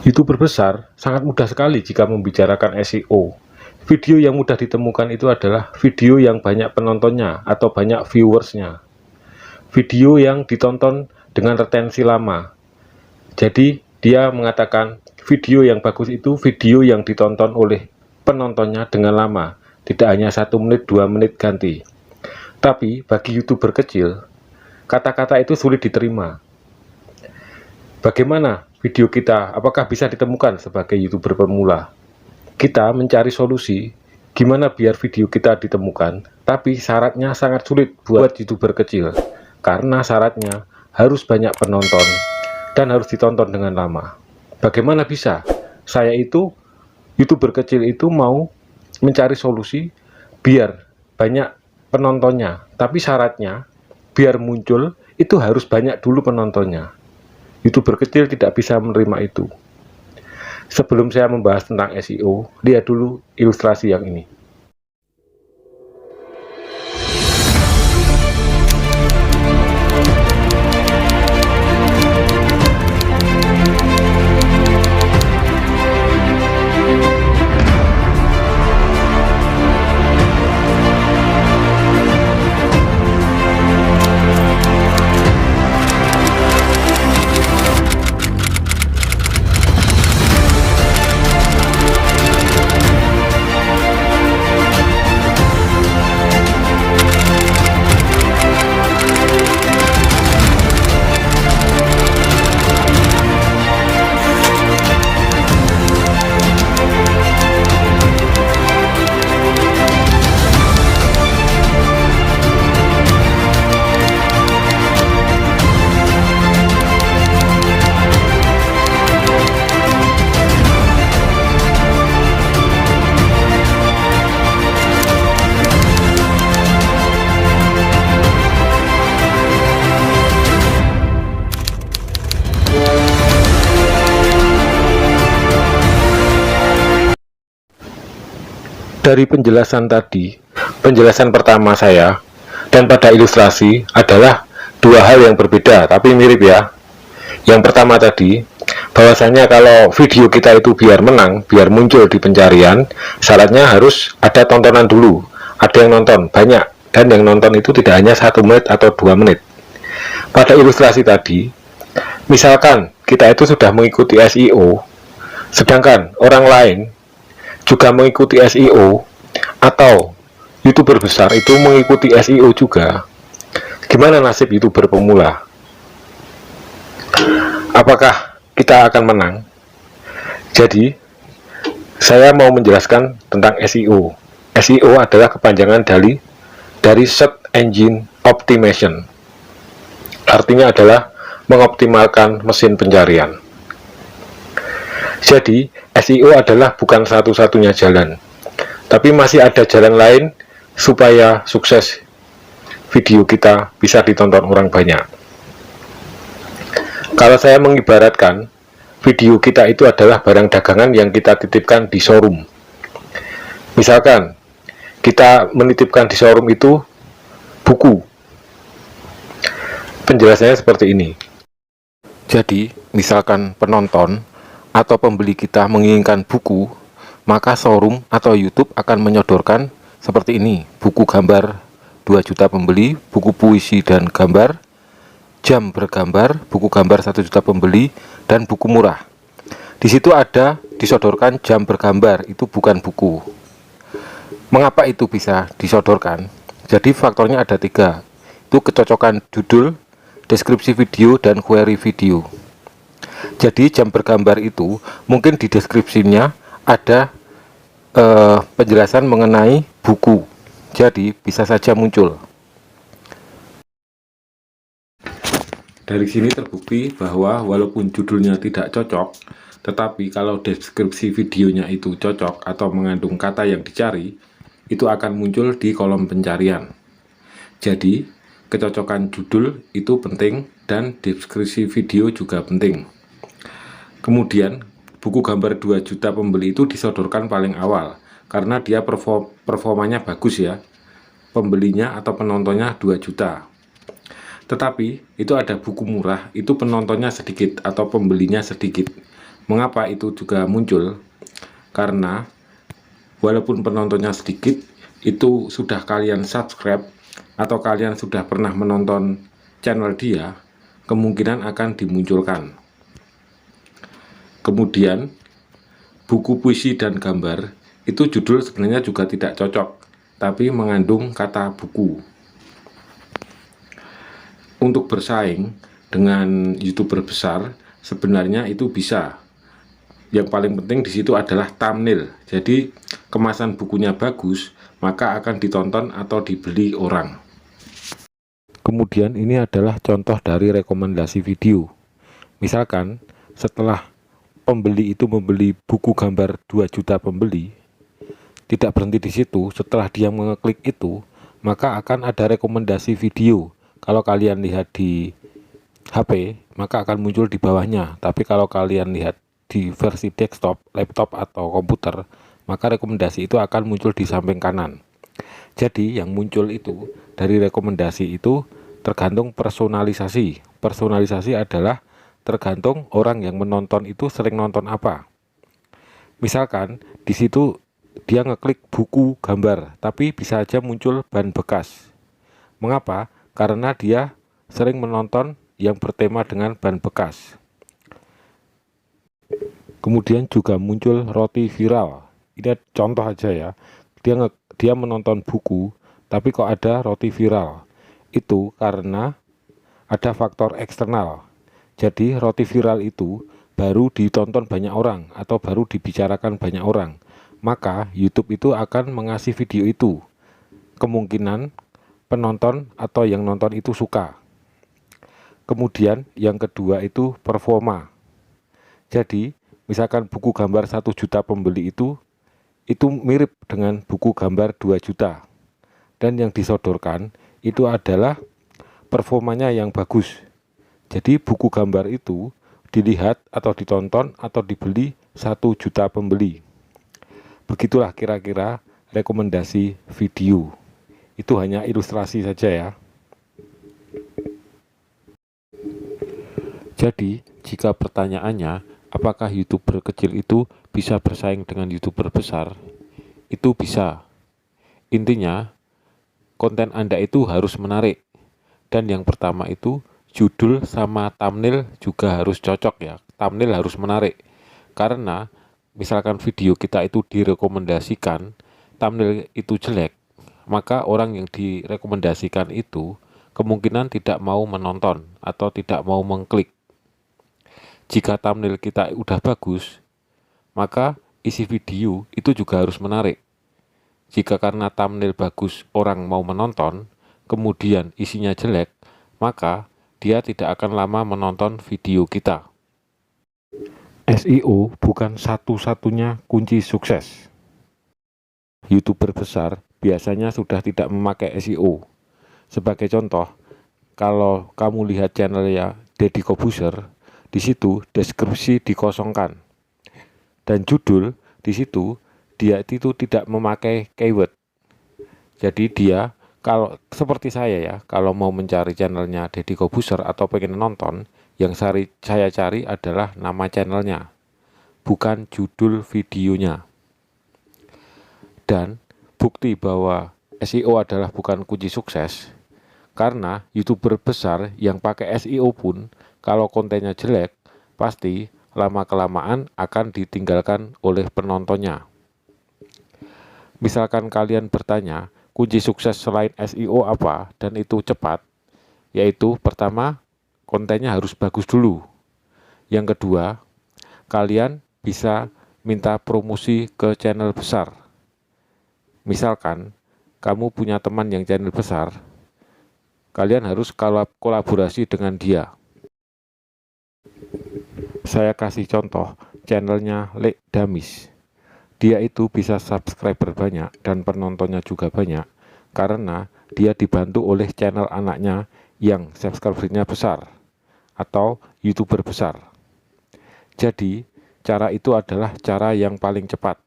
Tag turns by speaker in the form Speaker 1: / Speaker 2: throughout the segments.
Speaker 1: YouTuber besar sangat mudah sekali jika membicarakan SEO. Video yang mudah ditemukan itu adalah video yang banyak penontonnya atau banyak viewersnya. Video yang ditonton dengan retensi lama. Jadi dia mengatakan video yang bagus itu video yang ditonton oleh penontonnya dengan lama, tidak hanya 1 menit 2 menit ganti. Tapi bagi YouTuber kecil, kata-kata itu sulit diterima. Bagaimana video kita, apakah bisa ditemukan sebagai YouTuber pemula? Kita mencari solusi gimana biar video kita ditemukan, tapi syaratnya sangat sulit buat YouTuber kecil, karena syaratnya harus banyak penonton dan harus ditonton dengan lama. Bagaimana bisa? Saya itu, YouTuber kecil itu mau mencari solusi biar banyak penontonnya, tapi syaratnya biar muncul itu harus banyak dulu penontonnya. YouTuber kecil tidak bisa menerima itu. Sebelum saya membahas tentang SEO, lihat dulu ilustrasi yang ini. Dari penjelasan tadi, penjelasan pertama saya dan pada ilustrasi adalah dua hal yang berbeda tapi mirip ya. Yang pertama tadi, bahwasanya kalau video kita itu biar menang, biar muncul di pencarian, syaratnya harus ada tontonan dulu, ada yang nonton banyak, dan yang nonton itu tidak hanya 1 menit atau 2 menit. Pada ilustrasi tadi, misalkan kita itu sudah mengikuti SEO, sedangkan orang lain juga mengikuti SEO, atau YouTuber besar itu mengikuti SEO juga, gimana nasib YouTuber pemula? Apakah kita akan menang? Jadi, saya mau menjelaskan tentang SEO. SEO adalah kepanjangan dari Search Engine Optimization. Artinya adalah mengoptimalkan mesin pencarian. Jadi, SEO adalah bukan satu-satunya jalan, tapi masih ada jalan lain supaya sukses video kita bisa ditonton orang banyak. Kalau saya mengibaratkan, video kita itu adalah barang dagangan yang kita titipkan di showroom. Misalkan, kita menitipkan di showroom itu buku. Penjelasannya seperti ini. Jadi, misalkan penonton atau pembeli kita menginginkan buku, maka showroom atau YouTube akan menyodorkan seperti ini: buku gambar 2 juta pembeli, buku puisi dan gambar, jam bergambar, buku gambar 1 juta pembeli, dan buku murah. Di situ ada disodorkan jam bergambar, itu bukan buku. Mengapa itu bisa disodorkan? Jadi faktornya ada 3, itu kecocokan judul, deskripsi video, dan query video. Jadi jam bergambar itu mungkin di deskripsinya ada penjelasan mengenai buku, jadi bisa saja muncul. Dari sini terbukti bahwa walaupun judulnya tidak cocok, tetapi kalau deskripsi videonya itu cocok atau mengandung kata yang dicari, itu akan muncul di kolom pencarian. Jadi kecocokan judul itu penting dan deskripsi video juga penting. Kemudian, buku gambar 2 juta pembeli itu disodorkan paling awal, karena dia performanya bagus ya. Pembelinya atau penontonnya 2 juta. Tetapi, itu ada buku murah, itu penontonnya sedikit atau pembelinya sedikit. Mengapa itu juga muncul? Karena walaupun penontonnya sedikit, itu sudah kalian subscribe atau kalian sudah pernah menonton channel dia, kemungkinan akan dimunculkan. Kemudian buku puisi dan gambar itu judul sebenarnya juga tidak cocok, tapi mengandung kata buku. Untuk bersaing dengan YouTuber besar sebenarnya itu bisa. Yang paling penting di situ adalah thumbnail. Jadi kemasan bukunya bagus, maka akan ditonton atau dibeli orang. Kemudian ini adalah contoh dari rekomendasi video. Misalkan setelah pembeli itu membeli buku gambar 2 juta pembeli, tidak berhenti di situ. Setelah dia mengeklik itu, maka akan ada rekomendasi video. Kalau kalian lihat di HP, maka akan muncul di bawahnya. Tapi kalau kalian lihat di versi desktop, laptop atau komputer, maka rekomendasi itu akan muncul di samping kanan. Jadi yang muncul itu dari rekomendasi itu tergantung personalisasi. Personalisasi adalah tergantung orang yang menonton itu sering nonton apa. Misalkan di situ dia ngeklik buku gambar, tapi bisa aja muncul ban bekas. Mengapa? Karena dia sering menonton yang bertema dengan ban bekas. Kemudian juga muncul roti viral. Ini contoh aja ya. Dia menonton buku, tapi kok ada roti viral. Itu karena ada faktor eksternal. Jadi roti viral itu baru ditonton banyak orang atau baru dibicarakan banyak orang. Maka YouTube itu akan mengasih video itu. Kemungkinan penonton atau yang nonton itu suka. Kemudian yang kedua itu performa. Jadi misalkan buku gambar 1 juta pembeli itu mirip dengan buku gambar 2 juta. Dan yang disodorkan itu adalah performanya yang bagus. Jadi buku gambar itu dilihat atau ditonton atau dibeli 1 juta pembeli. Begitulah kira-kira rekomendasi video. Itu hanya ilustrasi saja ya. Jadi jika pertanyaannya apakah YouTuber kecil itu bisa bersaing dengan YouTuber besar? Itu bisa. Intinya, konten Anda itu harus menarik. Dan yang pertama itu, judul sama thumbnail juga harus cocok ya. Thumbnail harus menarik. Karena, misalkan video kita itu direkomendasikan, thumbnail itu jelek, maka orang yang direkomendasikan itu kemungkinan tidak mau menonton atau tidak mau mengklik. Jika thumbnail kita udah bagus, maka isi video itu juga harus menarik. Jika karena thumbnail bagus orang mau menonton, kemudian isinya jelek, maka dia tidak akan lama menonton video kita. SEO bukan satu-satunya kunci sukses. YouTuber besar biasanya sudah tidak memakai SEO. Sebagai contoh, kalau kamu lihat channelnya Deddy Corbuzier, di situ deskripsi dikosongkan dan judul di situ dia itu tidak memakai keyword. Jadi dia kalau seperti saya ya, kalau mau mencari channelnya Deddy Corbuzier atau pengen nonton, yang saya cari adalah nama channelnya, bukan judul videonya. Dan bukti bahwa SEO adalah bukan kunci sukses, karena YouTuber besar yang pakai SEO pun kalau kontennya jelek, pasti lama-kelamaan akan ditinggalkan oleh penontonnya. Misalkan kalian bertanya, kunci sukses selain SEO apa dan itu cepat, yaitu pertama, kontennya harus bagus dulu. Yang kedua, kalian bisa minta promosi ke channel besar. Misalkan, kamu punya teman yang channel besar, kalian harus kolaborasi dengan dia. Saya kasih contoh channelnya Lek Damis. Dia itu bisa subscriber banyak dan penontonnya juga banyak karena dia dibantu oleh channel anaknya yang subscribernya besar atau YouTuber besar. Jadi cara itu adalah cara yang paling cepat.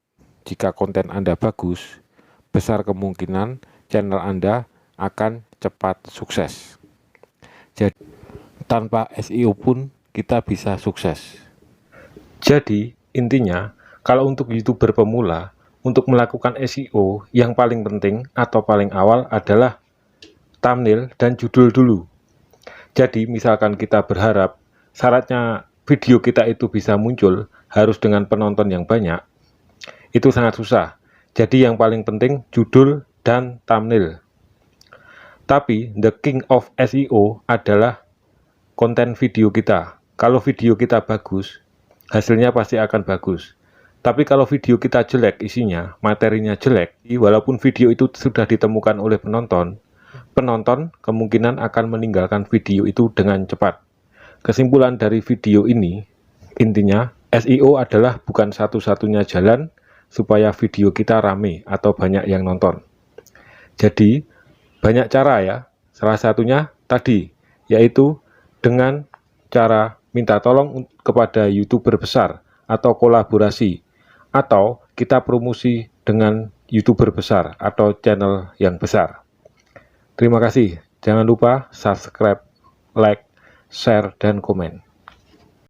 Speaker 1: Jika konten Anda bagus, besar kemungkinan channel Anda akan cepat sukses. Jadi tanpa SEO pun kita bisa sukses. Jadi, intinya, kalau untuk YouTuber pemula, untuk melakukan SEO yang paling penting atau paling awal adalah thumbnail dan judul dulu. Jadi, misalkan kita berharap syaratnya video kita itu bisa muncul harus dengan penonton yang banyak, itu sangat susah. Jadi, yang paling penting judul dan thumbnail. Tapi, the king of SEO adalah konten video kita. Kalau video kita bagus, hasilnya pasti akan bagus. Tapi kalau video kita jelek isinya, materinya jelek, walaupun video itu sudah ditemukan oleh penonton, penonton kemungkinan akan meninggalkan video itu dengan cepat. Kesimpulan dari video ini, intinya SEO adalah bukan satu-satunya jalan supaya video kita rame atau banyak yang nonton. Jadi, banyak cara ya. Salah satunya tadi, yaitu dengan cara minta tolong kepada YouTuber besar atau kolaborasi, atau kita promosi dengan YouTuber besar atau channel yang besar. Terima kasih. Jangan lupa subscribe, like, share, dan komen.